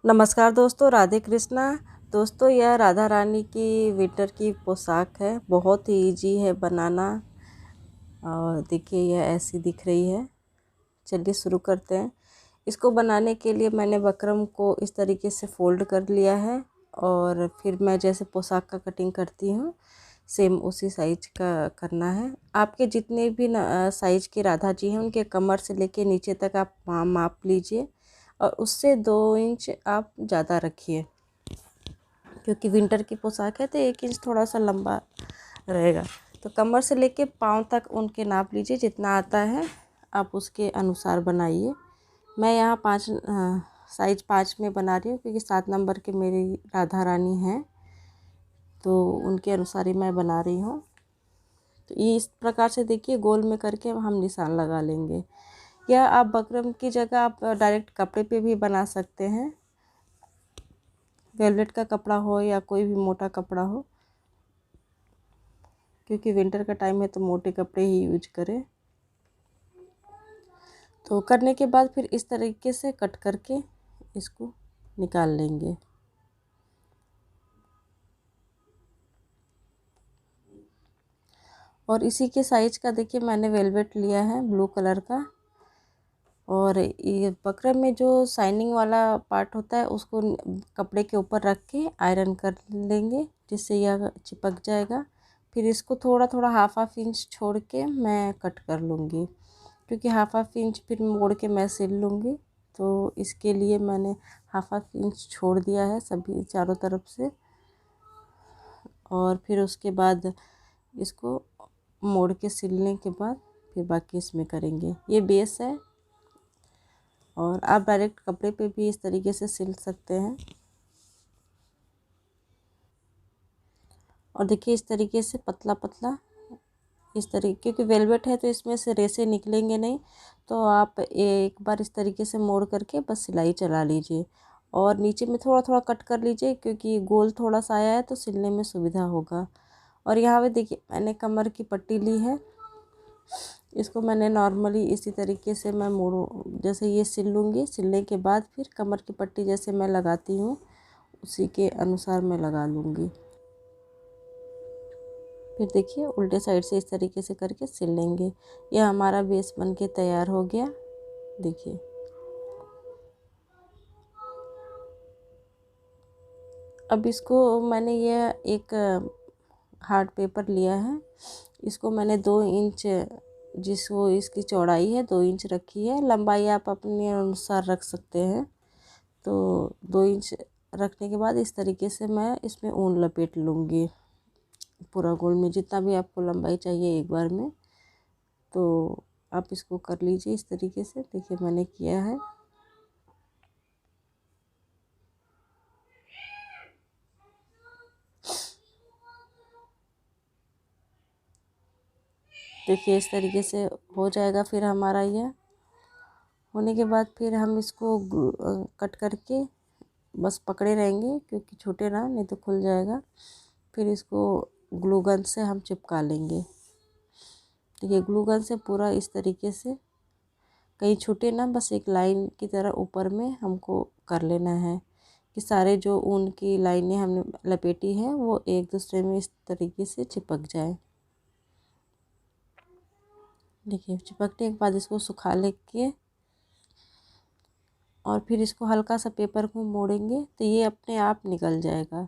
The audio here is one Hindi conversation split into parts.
नमस्कार दोस्तों, राधे कृष्णा। दोस्तों, यह राधा रानी की विंटर की पोशाक है। बहुत ही इजी है बनाना। और देखिए, यह ऐसी दिख रही है। चलिए शुरू करते हैं। इसको बनाने के लिए मैंने बकरम को इस तरीके से फोल्ड कर लिया है। और फिर मैं जैसे पोशाक का कटिंग करती हूँ, सेम उसी साइज का करना है। आपके जितने भी साइज के राधा जी हैं, उनके कमर से लेके नीचे तक आप माप लीजिए। और उससे 2 इंच आप ज़्यादा रखिए, क्योंकि विंटर की पोशाक है तो 1 इंच थोड़ा सा लंबा रहेगा। तो कमर से लेके पाँव तक उनके नाप लीजिए, जितना आता है आप उसके अनुसार बनाइए। मैं यहाँ साइज 5 में बना रही हूँ, क्योंकि 7 नंबर के मेरी राधा रानी हैं, तो उनके अनुसार ही मैं बना रही हूँ। तो ये इस प्रकार से देखिए, गोल में करके हम निशान लगा लेंगे। या आप बकरम की जगह आप डायरेक्ट कपड़े पे भी बना सकते हैं। वेलवेट का कपड़ा हो या कोई भी मोटा कपड़ा हो, क्योंकि विंटर का टाइम है तो मोटे कपड़े ही यूज करें। तो करने के बाद फिर इस तरीके से कट करके इसको निकाल लेंगे। और इसी के साइज का देखिए, मैंने वेलवेट लिया है ब्लू कलर का। और ये बकरम में जो शाइनिंग वाला पार्ट होता है, उसको कपड़े के ऊपर रख के आयरन कर लेंगे, जिससे यह चिपक जाएगा। फिर इसको थोड़ा थोड़ा हाफ इंच छोड़ के मैं कट कर लूँगी, क्योंकि हाफ इंच फिर मोड़ के मैं सिल लूँगी। तो इसके लिए मैंने हाफ इंच छोड़ दिया है सभी चारों तरफ से। और फिर उसके बाद इसको मोड़ के सिलने के बाद फिर बाकी इसमें करेंगे। ये बेस है, और आप डायरेक्ट कपड़े पे भी इस तरीके से सिल सकते हैं। और देखिए, इस तरीके से पतला पतला, इस तरीके, क्योंकि वेलवेट है तो इसमें से रेसे निकलेंगे नहीं। तो आप एक बार इस तरीके से मोड़ करके बस सिलाई चला लीजिए। और नीचे में थोड़ा थोड़ा कट कर लीजिए, क्योंकि गोल थोड़ा सा आया है तो सिलने में सुविधा होगा। और यहाँ पे देखिए, मैंने कमर की पट्टी ली है। इसको मैंने नॉर्मली इसी तरीके से मैं मोड़ू, जैसे ये सिल लूँगी। सिलने के बाद फिर कमर की पट्टी जैसे मैं लगाती हूँ, उसी के अनुसार मैं लगा लूँगी। फिर देखिए, उल्टे साइड से इस तरीके से करके सिल लेंगे। यह हमारा बेस बन के तैयार हो गया। देखिए, अब इसको मैंने यह एक हार्ड पेपर लिया है। इसको मैंने 2 इंच, जिसको इसकी चौड़ाई है 2 इंच रखी है। लंबाई आप अपने अनुसार रख सकते हैं। तो 2 इंच रखने के बाद इस तरीके से मैं इसमें ऊन लपेट लूँगी, पूरा गोल में जितना भी आपको लंबाई चाहिए एक बार में। तो आप इसको कर लीजिए इस तरीके से। देखिए, मैंने किया है। देखिए, इस तरीके से हो जाएगा। फिर हमारा यह होने के बाद फिर हम इसको कट करके बस पकड़े रहेंगे, क्योंकि छूटे ना, नहीं तो खुल जाएगा। फिर इसको ग्लू गन से हम चिपका लेंगे। देखिए, ग्लू गन से पूरा इस तरीके से कहीं छूटे ना, बस एक लाइन की तरह ऊपर में हमको कर लेना है, कि सारे जो ऊन की लाइनें हमने लपेटी हैं वो एक दूसरे में इस तरीके से चिपक जाए। देखिए, चिपकने के बाद इसको सुखा लेके और फिर इसको हल्का सा पेपर को मोड़ेंगे तो ये अपने आप निकल जाएगा।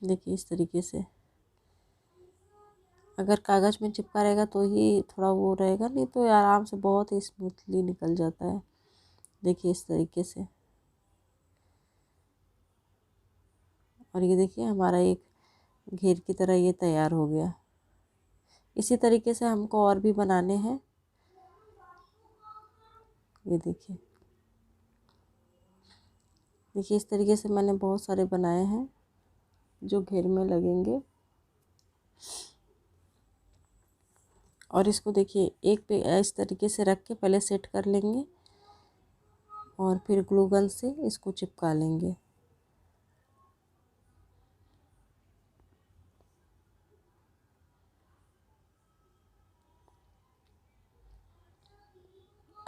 देखिए, इस तरीके से। अगर कागज़ में चिपका रहेगा तो ही थोड़ा वो रहेगा, नहीं तो आराम से बहुत ही स्मूथली निकल जाता है। देखिए, इस तरीके से। और ये देखिए, हमारा एक घेर की तरह ये तैयार हो गया। इसी तरीके से हमको और भी बनाने हैं। ये देखिए, देखिए इस तरीके से मैंने बहुत सारे बनाए हैं जो घेर में लगेंगे। और इसको देखिए, एक पे इस तरीके से रख के पहले सेट कर लेंगे, और फिर ग्लू गन से इसको चिपका लेंगे।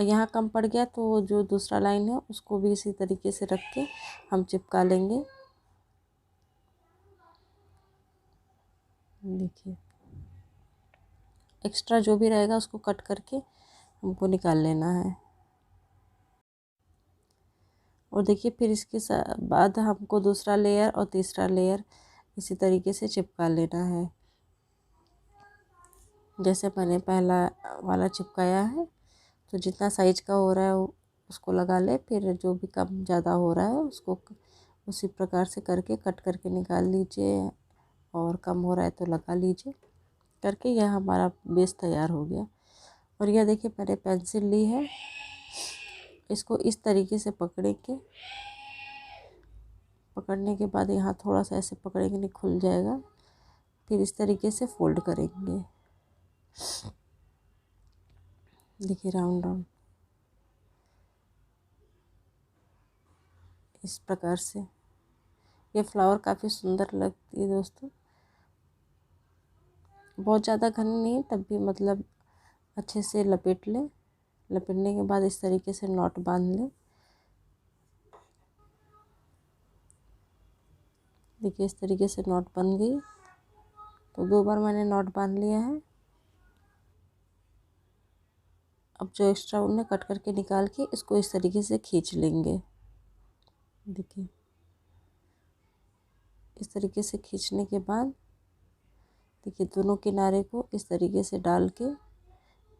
यहाँ कम पड़ गया तो जो दूसरा लाइन है उसको भी इसी तरीके से रख के हम चिपका लेंगे। देखिए एक्स्ट्रा जो भी रहेगा उसको कट करके हमको निकाल लेना है। और देखिए फिर इसके बाद हमको दूसरा लेयर और तीसरा लेयर इसी तरीके से चिपका लेना है। जैसे मैंने पहला वाला चिपकाया है, तो जितना साइज का हो रहा है उसको लगा ले, फिर जो भी कम ज़्यादा हो रहा है उसको उसी प्रकार से करके कट करके निकाल लीजिए, और कम हो रहा है तो लगा लीजिए करके। यह हमारा बेस तैयार हो गया। और यह देखिए मैंने पेंसिल ली है, इसको इस तरीके से पकड़ेंगे। पकड़ने के बाद यहाँ थोड़ा सा ऐसे पकड़ेंगे, नहीं खुल जाएगा। फिर इस तरीके से फोल्ड करेंगे। देखिए राउंड राउंड इस प्रकार से ये फ्लावर काफ़ी सुंदर लगती है दोस्तों। बहुत ज़्यादा घनी नहीं, तब भी मतलब अच्छे से लपेट लें। लपेटने के बाद इस तरीके से नॉट बांध लें। देखिए इस तरीके से नॉट बन गई। तो 2 बार मैंने नॉट बांध लिया है। अब जो एक्स्ट्रा ऊन है कट करके निकाल के इसको इस तरीके से खींच लेंगे। देखिए इस तरीके से खींचने के बाद देखिए दोनों किनारे को इस तरीके से डाल के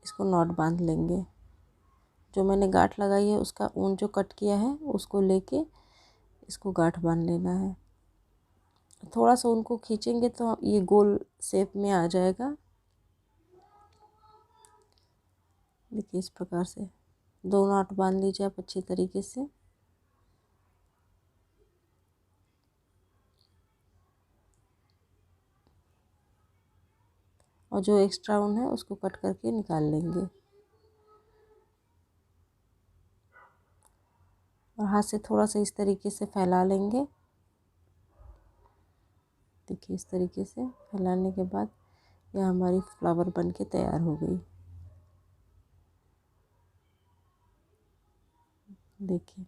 इसको नॉट बांध लेंगे। जो मैंने गांठ लगाई है उसका ऊन जो कट किया है उसको लेके इसको गांठ बांध लेना है। थोड़ा सा ऊन को खींचेंगे तो ये गोल शेप में आ जाएगा। देखिए इस प्रकार से 2 नॉट बांध लीजिए आप अच्छी तरीके से। और जो एक्स्ट्रा ऊन है उसको कट करके निकाल लेंगे। और हाथ से थोड़ा सा इस तरीके से फैला लेंगे। देखिए इस तरीके से फैलाने के बाद यह हमारी फ्लावर बन के तैयार हो गई। देखिए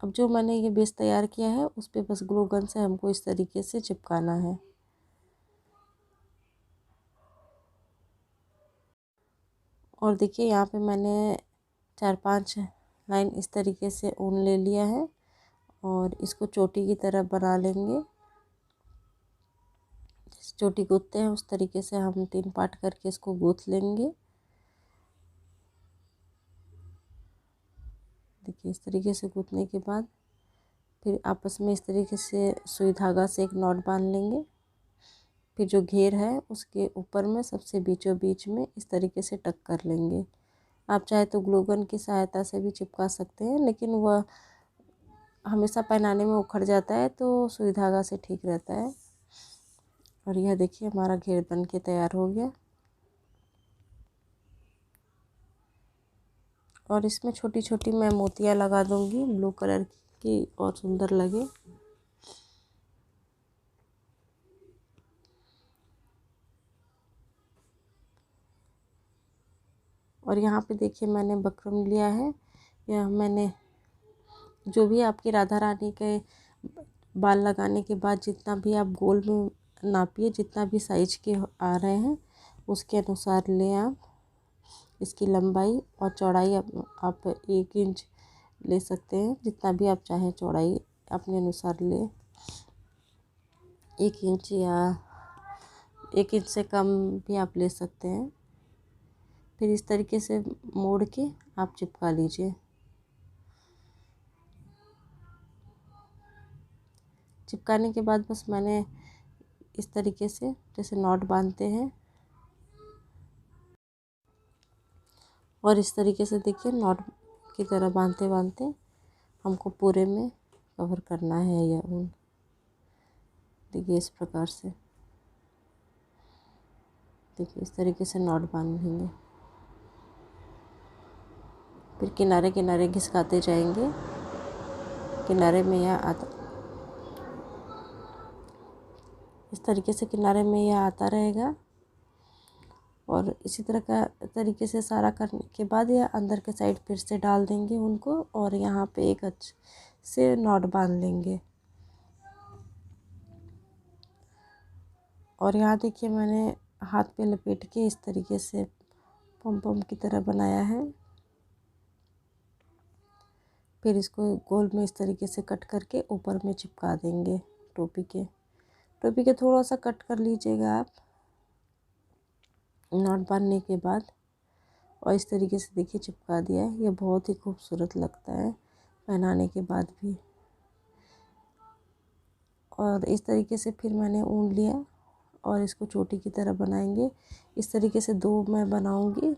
अब जो मैंने ये बेस तैयार किया है उस पे बस ग्लू गन से हमको इस तरीके से चिपकाना है। और देखिए यहाँ पे मैंने 4-5 लाइन इस तरीके से ऊन ले लिया है और इसको चोटी की तरह बना लेंगे। जिस चोटी गूंथते हैं उस तरीके से हम 3 पार्ट करके इसको गूंथ लेंगे। देखिए इस तरीके से गूंथने के बाद फिर आपस में इस तरीके से सुई धागा से एक नॉट बांध लेंगे। फिर जो घेर है उसके ऊपर में सबसे बीचों बीच में इस तरीके से टक कर लेंगे। आप चाहे तो ग्लू गन की सहायता से भी चिपका सकते हैं, लेकिन वह हमेशा पहनाने में उखड़ जाता है, तो सुई धागा से ठीक रहता है। और यह देखिए हमारा घेर बन के तैयार हो गया। और इसमें छोटी छोटी मैं मोतियाँ लगा दूंगी ब्लू कलर की, और सुंदर लगे। और यहाँ पे देखिए मैंने बकरम लिया है। यह मैंने जो भी आपकी राधा रानी के बाल लगाने के बाद जितना भी आप गोल में नापिए, जितना भी साइज के आ रहे हैं उसके अनुसार लें आप। इसकी लंबाई और चौड़ाई आप 1 इंच ले सकते हैं, जितना भी आप चाहें चौड़ाई अपने अनुसार लें। 1 इंच या 1 इंच से कम भी आप ले सकते हैं। फिर इस तरीके से मोड़ के आप चिपका लीजिए। चिपकाने के बाद बस मैंने इस तरीके से जैसे नॉट बांधते हैं, और इस तरीके से देखिए नॉट की तरह बांधते बांधते हमको पूरे में कवर करना है यह ऊन। देखिए इस प्रकार से, देखिए इस तरीके से नॉट बांधेंगे। फिर किनारे किनारे घिसकाते जाएंगे। किनारे में यह आता, इस तरीके से किनारे में यह आता रहेगा। और इसी तरह का तरीके से सारा करने के बाद ये अंदर के साइड फिर से डाल देंगे उनको, और यहाँ पे एक अच्छे से नॉट बांध लेंगे। और यहाँ देखिए मैंने हाथ पे लपेट के इस तरीके से पम पम की तरह बनाया है। फिर इसको गोल में इस तरीके से कट करके ऊपर में चिपका देंगे टोपी के थोड़ा सा कट कर लीजिएगा आप नॉट बांधने के बाद। और इस तरीके से देखिए चिपका दिया है। ये बहुत ही खूबसूरत लगता है पहनाने के बाद भी। और इस तरीके से फिर मैंने ऊन लिया और इसको चोटी की तरह बनाएंगे। इस तरीके से दो मैं बनाऊंगी,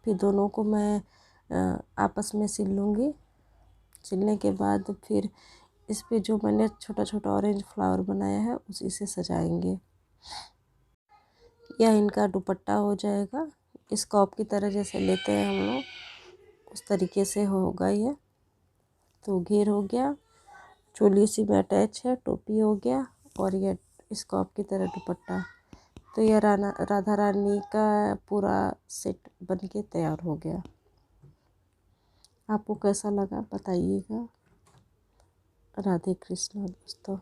फिर दोनों को मैं आपस में सिल लूँगी। सिलने के बाद फिर इस पे जो मैंने छोटा छोटा ऑरेंज फ्लावर बनाया है उसी से सजाएंगे। यह इनका दुपट्टा हो जाएगा। स्कॉप की तरह जैसे लेते हैं हम लोग उस तरीके से होगा ये। तो घेर हो गया, चोली उसी में अटैच है, टोपी हो गया और ये स्कॉप की तरह दुपट्टा। तो यह राधा रानी का पूरा सेट बनके तैयार हो गया। आपको कैसा लगा बताइएगा। राधे कृष्ण दोस्तों।